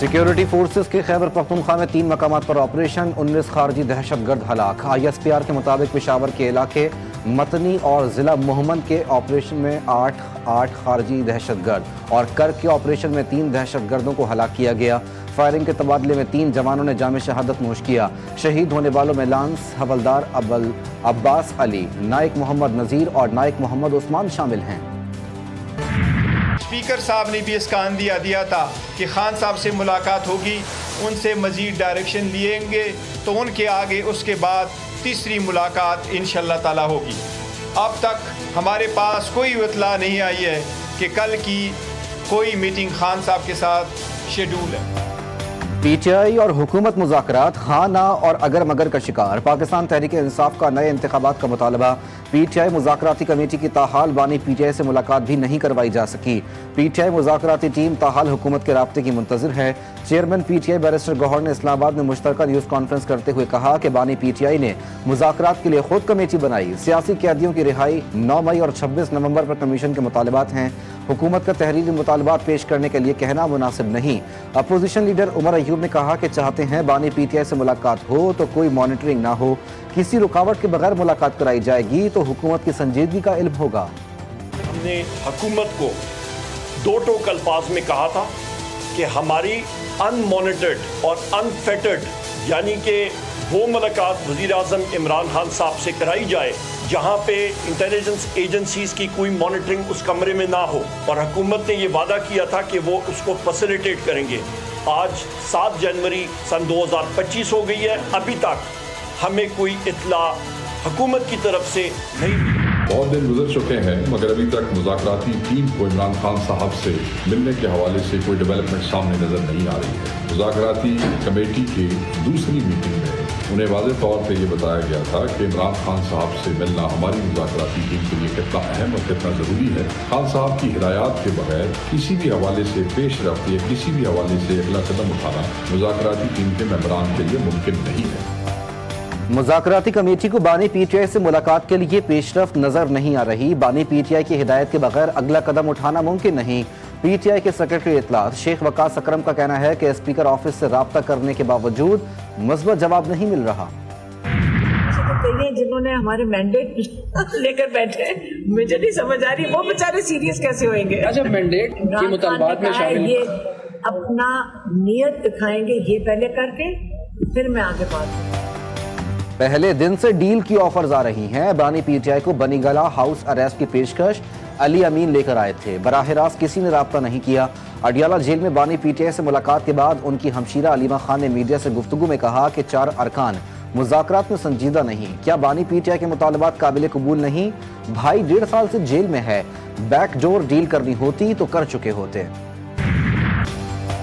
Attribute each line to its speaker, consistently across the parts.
Speaker 1: Security forces के खैबर पख्तूनख्वा में 3 मकामात पर ऑपरेशन, 19 खारजी दहशतगर्द हलाक। ISPR के मुताबिक पेशावर के इलाके मतनी और ज़िला मोहम्मद के ऑपरेशन में 8 खारजी दहशतगर्द और कर के ऑपरेशन में 3 दहशतगर्दों को हलाक किया गया। फायरिंग के तबादले में 3 जवानों ने जाम शहादत नोश किया। शहीद होने वालों में लांस हवलदार अब्बास अली, नाइक मोहम्मद नज़ीर और नाइक मोहम्मद उस्मान शामिल हैं।
Speaker 2: स्पीकर साहब ने भी इसका अंदिया दिया था कि खान साहब से मुलाकात होगी, उनसे मज़ीद डायरेक्शन लिएंगे तो उनके आगे उसके बाद तीसरी मुलाकात इंशाअल्लाह ताला होगी। अब तक हमारे पास कोई इत्तला नहीं आई है कि कल की कोई मीटिंग खान साहब के साथ शेड्यूल है।
Speaker 1: PTI और हुकूमत मुज़ाकरात खाना और अगर मगर का शिकार। पाकिस्तान तहरीक इंसाफ का नए इंतखाबात का मुतालबा। PTI मुज़ाकराती कमेटी की ताहाल बानी PTI से मुलाकात भी नहीं करवाई जा सकी। PTI मुज़ाकराती टीम ताहाल हुकूमत के राब्ते की मुंतज़िर है। चेयरमैन PTI बैरिस्टर गौहर ने इस्लामाबाद में मुश्तरका न्यूज़ कॉन्फ्रेंस करते हुए कहा कि बानी PTI ने मुज़ाकरात के लिए खुद कमेटी बनाई। सियासी कैदियों की रिहाई 9 मई और 26 नवंबर पर कमीशन के मुतालबात हैं। हुकूमत का तहरीरी मुतालबात पेश करने के लिए कहना मुनासिब नहीं। अपोजिशन लीडर उमर अयूब ने कहा कि चाहते हैं बानी PTI से मुलाकात हो तो कोई मॉनिटरिंग ना हो, किसी रुकावट के बगैर मुलाकात कराई जाएगी तो हुकूमत की संजीदगी का इल्म होगा।
Speaker 3: हमने हुकूमत को 2 टोक अल्फाज में कहा था कि हमारी अनमॉनिटर्ड और अनफेटर्ड यानी कि वो मुलाकात वज़ीर आज़म इमरान खान साहब से कराई जाए जहाँ पे इंटेलिजेंस एजेंसीज़ की कोई मॉनिटरिंग उस कमरे में ना हो, और हुकूमत ने ये वादा किया था कि वो उसको फैसिलिटेट करेंगे। आज 7 जनवरी सन 2025 हो गई है, अभी तक हमें कोई इत्तला हुकूमत की तरफ से नहीं।
Speaker 4: बहुत दिन गुजर चुके हैं मगर अभी तक मुज़ाकराती टीम को इमरान खान साहब से मिलने के हवाले से कोई डेवलपमेंट सामने नजर नहीं आ रही है। मुज़ाकराती कमेटी की दूसरी मीटिंग में उन्हें वाज़ेह तौर पर यह बताया गया था कि इमरान खान साहब से मिलना हमारी मुज़ाकराती टीम के लिए कितना अहम और कितना ज़रूरी है। खान साहब की हिदायत के बगैर किसी भी हवाले से पेश रफ्त या किसी भी हवाले से अगला कदम उठाना मुज़ाकराती टीम के मेंबरान के लिए मुमकिन नहीं है।
Speaker 1: मुज़ाकराती कमेटी को बानी PTI से मुलाकात के लिए पेशरफ्त नजर नहीं आ रही। बानी PTI की हिदायत के बगैर अगला कदम उठाना मुमकिन नहीं। PTI के सेक्रेटरी इत्तलात शेख वकास अकरम का कहना है कि स्पीकर ऑफिस से राब्ता करने के बावजूद मुस्बत जवाब नहीं मिल रहा।
Speaker 5: जिन्होंने हमारे मैंडेट लेकर बैठे, मुझे नहीं समझ आ रही वो बेचारे सीरियस कैसे होंगे।
Speaker 6: अच्छा, मैंडेट के मुतालबात में शामिल
Speaker 5: ये अपना नियत दिखाएंगे, ये पहले करके फिर मैं आगे बात करूं।
Speaker 1: पहले दिन से डील की ऑफर्स आ रही हैं। बानी PTI को बनीगला हाउस अरेस्ट की पेशकश अली अमीन लेकर आए थे, बराह रास्त किसी ने राब्ता नहीं किया। अडियाला जेल में बानी PTI से मुलाकात के बाद उनकी हमशीरा अलीमा खान ने मीडिया से गुफ्तगू में कहा कि 4 अरकान मुज़ाकरात में संजीदा नहीं। क्या बानी PTI के मुतालबात काबिल कबूल नहीं? भाई 1.5 साल से जेल में है, बैकडोर डील करनी होती तो कर चुके होते।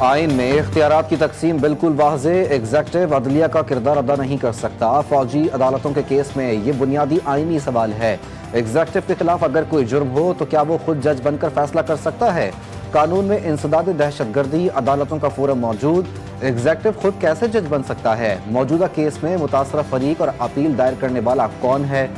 Speaker 1: आइन में इख्तियारात की तकसीम बिल्कुल वाज़े। एग्जेक्टिव अदलिया का किरदार अदा नहीं कर सकता। फौजी अदालतों के केस में ये बुनियादी आइनी सवाल है। एग्जेक्टिव के खिलाफ अगर कोई जुर्म हो तो क्या वो खुद जज बनकर फैसला कर सकता है? कानून में इंसदाद दहशतगर्दी अदालतों का फोरम मौजूद, एग्जेक्टिव खुद कैसे जज बन सकता है? मौजूदा केस में मुतासरा फरीक और अपील दायर करने वाला कौन है?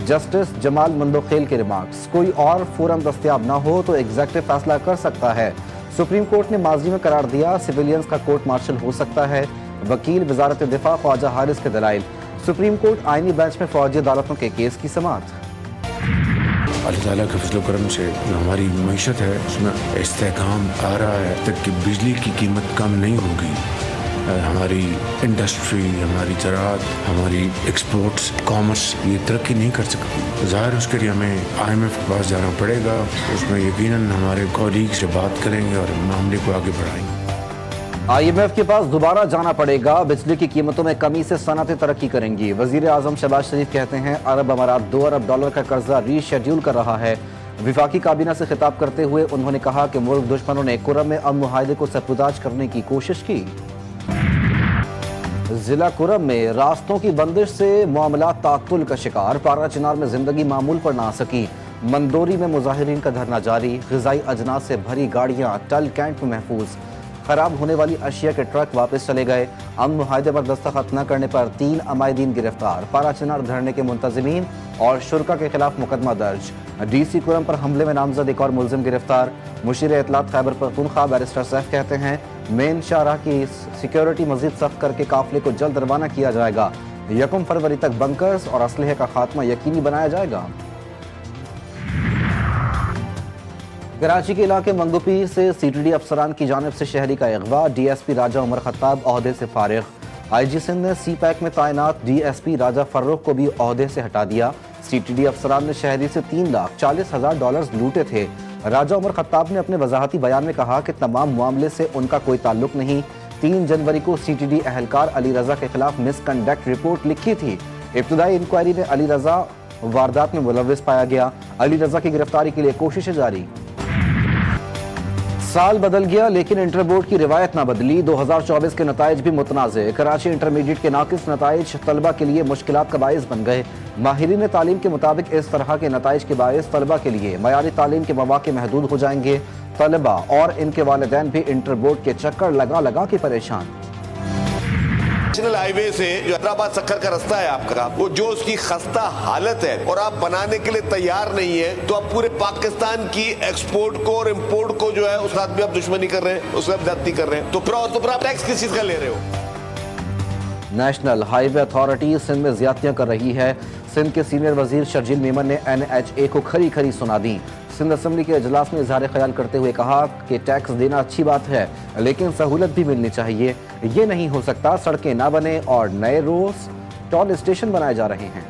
Speaker 1: जस्टिस जमाल मंदोखेल के रिमार्क्स। कोई और फोरम दस्तयाब ना हो तो एग्जेक्टिव फैसला कर सकता है। सुप्रीम कोर्ट ने माजी में करार दिया सिविलियंस का कोर्ट मार्शल हो सकता है। वकील वजारत दिफा ख्वाजा हारिस के दलाइल। सुप्रीम कोर्ट आईनी बेंच में फौजी अदालतों के केस की समाअत।
Speaker 7: अल्लाह ताला के फज़ल करम से जो हमारी मईशत है उसमें इस्तेहकाम आ रहा है, तक कि बिजली की कीमत कम नहीं होगी। हमारी इंडस्ट्री, हमारी ज़राअत, हमारी एक्सपोर्ट्स, कॉमर्स ये तरक्की नहीं कर सकती। ज़ाहिर उसके लिए हमें IMF के पास जाना पड़ेगा। उसमें यकीनन हमारे कॉलीग से बात करेंगे और मामले को आगे बढ़ाएंगे।
Speaker 1: IMF के पास दोबारा जाना पड़ेगा। बिजली की कीमतों में कमी से सनअतें तरक्की करेंगी। वजीर आजम शहबाज शरीफ कहते हैं अरब अमारात $2 अरब का कर्जा रीशेड्यूल कर रहा है। विफाकी काबीना से खिताब करते हुए उन्होंने कहा कि मुल्क दुश्मनों ने कुरम में अमन मुआहदे को सपुताज करने की कोशिश की। जिला कुरम में रास्तों की बंदिश से मामला तातुल का शिकार। पारा चिनार में जिंदगी मामूल पर ना आ सकी। मंदोरी में मुजाहिरीन का धरना जारी। ग़िज़ाई अजनास से भरी गाड़ियां टल कैंट में महफूज। خراب ہونے والی اشیاء کے ٹرک واپس چلے گئے۔ امن معاہدے پر دستخط نہ کرنے پر 3 عمائدین گرفتار۔ پارا چنار دھرنے کے منتظمین اور شرکا کے خلاف مقدمہ درج۔ ڈی سی کرم پر حملے میں نامزد ایک اور ملزم گرفتار۔ مشیر اطلاعات خیبر پختونخوا بیرسٹر سیف کہتے ہیں مین شاہراہ کی سیکیورٹی مزید سخت کر کے قافلے کو جلد روانہ کیا جائے گا۔ 1 فروری تک بنکرز اور اسلحے کا خاتمہ یقینی بنایا جائے گا۔ کراچی کے علاقے منگوپی سے سی ٹی ڈی افسران کی جانب سے شہری کا اغوا، ڈی ایس پی راجہ عمر خطاب عہدے سے فارغ۔ آئی جی سندھ نے سی پیک میں تعینات ڈی ایس پی راجہ فروخ کو بھی عہدے سے ہٹا دیا۔ سی ٹی ڈی افسران نے شہری سے $3,40,000 لوٹے تھے۔ راجہ عمر خطاب نے اپنے وضاحتی بیان میں کہا کہ تمام معاملے سے ان کا کوئی تعلق نہیں۔ 3 جنوری کو سی ٹی ڈی اہلکار علی رضا کے خلاف مس کنڈکٹ رپورٹ لکھی تھی۔ ابتدائی انکوائری میں علی رضا واردات میں ملوث پایا گیا۔ علی رضا کی گرفتاری کے لیے کوششیں جاری۔ سال بدل گیا لیکن انٹر بورڈ کی روایت نہ بدلی۔ 2024 کے نتائج بھی متنازع۔ کراچی انٹرمیڈیٹ کے ناقص نتائج طلبہ کے لیے مشکلات کا باعث بن گئے۔ ماہرین تعلیم کے مطابق اس طرح کے نتائج کے باعث طلبہ کے لیے معیاری تعلیم کے مواقع محدود ہو جائیں گے۔ طلبہ اور ان کے والدین بھی انٹر بورڈ کے چکر لگا کے پریشان۔
Speaker 8: نیشنل ہائی وے سے جو حیدرآباد سکر کا رستہ ہے آپ کا، وہ جو اس کی خستہ حالت ہے اور آپ بنانے کے لیے تیار نہیں ہے، تو آپ پورے پاکستان کی ایکسپورٹ کو اور امپورٹ کو جو ہے اس ساتھ بھی آپ دشمنی کر رہے ہیں، اس سے آپ زیادتی کر رہے ہیں، تو پھر آپ ٹیکس کس چیز کا لے رہے ہو؟
Speaker 1: نیشنل ہائی وے اتھارٹی سندھ میں زیادتیاں کر رہی ہے۔ سندھ کے سینئر وزیر شرجیل میمن نے NHA کو کھری سنا دی۔ سندھ اسمبلی کے اجلاس میں اظہار خیال کرتے ہوئے کہا کہ ٹیکس دینا اچھی بات ہے لیکن سہولت بھی ملنی چاہیے۔ یہ نہیں ہو سکتا سڑکیں نہ بنے اور نئے روز ٹول اسٹیشن بنائے جا رہے ہیں۔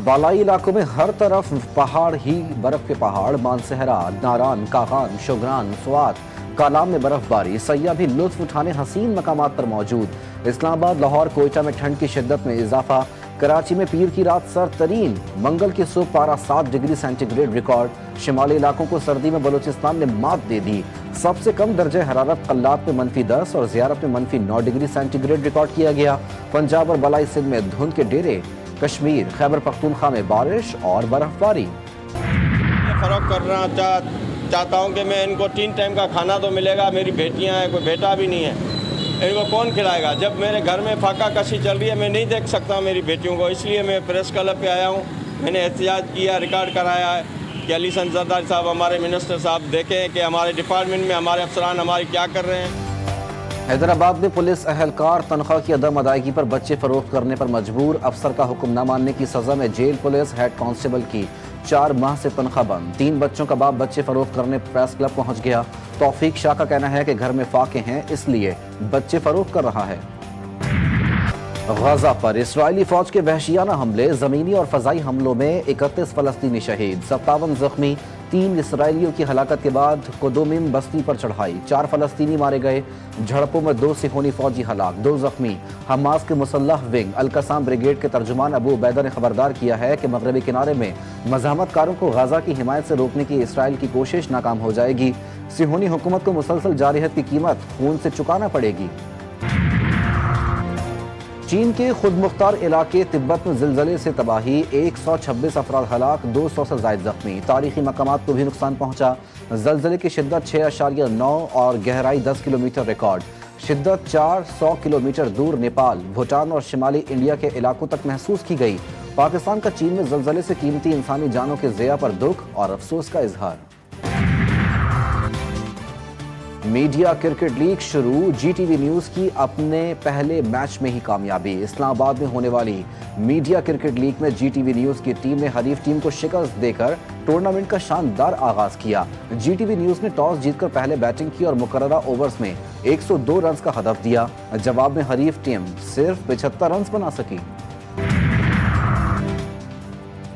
Speaker 1: بالائی علاقوں میں ہر طرف پہاڑ ہی برف کے پہاڑ، مانسہرہ، ناران، کاغان، شوگران، سوات، کالام میں برف باری، سیاح بھی لطف اٹھانے حسین مقامات پر موجود۔ اسلام آباد، لاہور، کوئٹہ میں ٹھنڈ کی شدت میں اضافہ۔ کراچی میں پیر کی رات سرد ترین، منگل کی صبح پارہ 7 ڈگری سینٹی گریڈ ریکارڈ۔ شمالی علاقوں کو سردی میں بلوچستان نے مات دے دی۔ سب سے کم درجہ حرارت قلات میں -10 اور زیارت میں -9 ڈگری سینٹی گریڈ ریکارڈ کیا گیا۔ پنجاب اور بالائی سندھ میں دھند کے ڈیرے، کشمیر، خیبر پختونخوا میں بارش اور برف باری۔
Speaker 9: فروخت کرنا چاہتا ہوں کہ میں ان کو 3 ٹائم کا کھانا تو ملے گا، میری بیٹیاں ہیں، کوئی بیٹا بھی نہیں ہے، ان کو کون کھلائے گا؟ جب میرے گھر میں فاقہ کشی چل رہی ہے میں نہیں دیکھ سکتا میری بیٹیوں کو، اس لیے میں پریس کلب پہ آیا ہوں۔ میں نے احتجاج کیا، ریکارڈ کرایا ہے کہ علی حسن زرداری صاحب، ہمارے منسٹر صاحب دیکھیں کہ ہمارے ڈپارٹمنٹ میں ہمارے افسران ہماری کیا کر رہے ہیں۔
Speaker 1: حیدرآباد میں پولیس اہلکار تنخواہ کی عدم ادائیگی پر بچے فروخت کرنے پر مجبور، افسر کا حکم نہ ماننے کی سزا میں جیل۔ پولیس ہیڈ کانسٹیبل کی 4 ماہ سے تنخواہ بند۔ 3 بچوں کا باپ بچے فروخت کرنے پریس کلب پہنچ گیا۔ توفیق شاہ کا کہنا ہے کہ گھر میں فاقے ہیں اس لیے بچے فروخت کر رہا ہے۔ غزہ پر اسرائیلی فوج کے وحشیانہ حملے، زمینی اور فضائی حملوں میں 31 فلسطینی شہید، 57 زخمی۔ 3 اسرائیلیوں کی ہلاکت کے بعد قدومیم بستی پر چڑھائی، 4 فلسطینی مارے گئے۔ جھڑپوں میں 2 صہیونی فوجی ہلاک، 2 زخمی۔ حماس کے مسلح ونگ القسام بریگیڈ کے ترجمان ابو عبیدہ نے خبردار کیا ہے کہ مغربی کنارے میں مزاحمت کاروں کو غزہ کی حمایت سے روکنے کی اسرائیل کی کوشش ناکام ہو جائے گی۔ صہیونی حکومت کو مسلسل جارحیت کی قیمت خون سے چکانا پڑے گی۔ چین کے خود مختار علاقے تبت میں زلزلے سے تباہی، 126 افراد ہلاک، 200 سے زائد زخمی۔ تاریخی مقامات کو بھی نقصان پہنچا۔ زلزلے کی شدت 6.9 اور گہرائی 10 کلومیٹر ریکارڈ۔ شدت 400 کلومیٹر دور نیپال، بھوٹان اور شمالی انڈیا کے علاقوں تک محسوس کی گئی۔ پاکستان کا چین میں زلزلے سے قیمتی انسانی جانوں کے ضیاع پر دکھ اور افسوس کا اظہار۔ میڈیا کرکٹ لیگ شروع، جی ٹی وی نیوز کی اپنے پہلے میچ میں ہی کامیابی۔ اسلام آباد میں ہونے والی میڈیا کرکٹ لیگ میں جی ٹی وی نیوز کی ٹیم نے حریف ٹیم کو شکست دے کر ٹورنامنٹ کا شاندار آغاز کیا۔ جی ٹی وی نیوز نے ٹاس جیت کر پہلے بیٹنگ کی اور مقررہ اوورز میں 102 رنز کا ہدف دیا۔ جواب میں حریف ٹیم صرف 75 رنز بنا سکی۔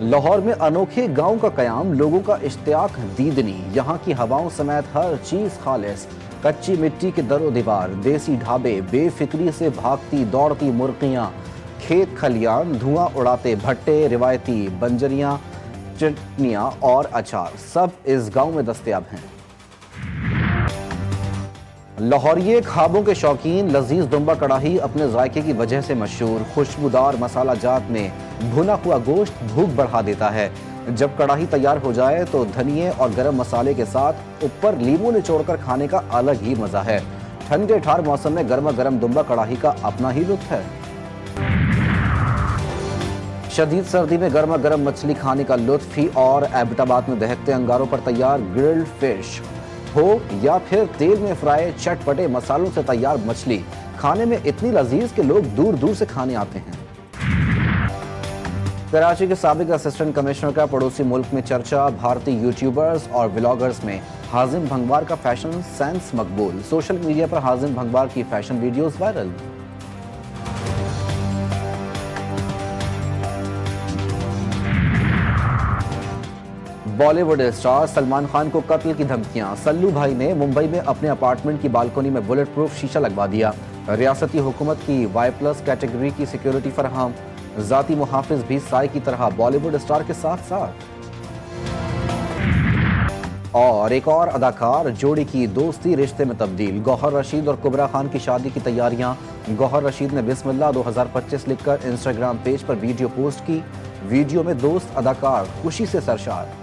Speaker 1: لاہور میں انوکھے گاؤں کا قیام، لوگوں کا اشتیاق دیدنی، یہاں کی ہواؤں سمیت ہر چیز خالص، کچی مٹی کے در و دیوار، دیسی ڈھابے، بے فکری سے بھاگتی دوڑتی مرغیاں، کھیت کھلیان، دھواں اڑاتے بھٹے، روایتی بنجریاں، چٹنیاں اور اچار، سب اس گاؤں میں دستیاب ہیں۔ لاہوریے خوابوں کے شوقین، لذیذ دمبا کڑاہی اپنے ذائقے کی وجہ سے مشہور۔ خوشبودار مسالہ جات میں بھنا ہوا گوشت بھوک بڑھا دیتا ہے۔ जब कड़ाही तैयार हो जाए तो धनिये और गरम मसाले के साथ ऊपर लीमू निचोड़ कर खाने का अलग ही मजा है। ठंडे ठार मौसम में गर्मा गर्म दुम्बा कड़ाही का अपना ही लुत्फ है। शदीद सर्दी में गर्मा गर्म मछली खाने का लुत्फ ही और एबटाबाद में दहकते अंगारों पर तैयार ग्रिल्ड फिश हो या फिर तेल में फ्राई चटपटे मसालों से तैयार मछली खाने में इतनी लजीज कि लोग दूर दूर से खाने आते हैं। कराची के साबिक असिस्टेंट कमिश्नर का पड़ोसी मुल्क में चर्चा, भारतीय यूट्यूबर्स और व्लॉगर्स में हाजिम भंगवार का फैशन सेंस मकबूल। सोशल मीडिया पर हाजिम भंगवार की fashion videos viral. Bollywood star Salman Khan को कत्ल की धमकियां। सल्लू भाई ने मुंबई में अपने अपार्टमेंट की बालकनी में बुलेट प्रूफ शीशा लगवा दिया। रियासती हुकूमत की Y+ कैटेगरी की सिक्योरिटी फराहम। जाती मुहाफिज भी साई की तरह बॉलीवुड स्टार के साथ साथ। और एक और अदाकार जोड़ी की दोस्ती रिश्ते में तब्दील। गौहर रशीद और कुबरा खान की शादी की तैयारियां। गौहर रशीद ने बिस्मिल्लाह 2025 लिखकर इंस्टाग्राम पेज पर वीडियो पोस्ट की। वीडियो में दोस्त अदाकार खुशी से सरशार।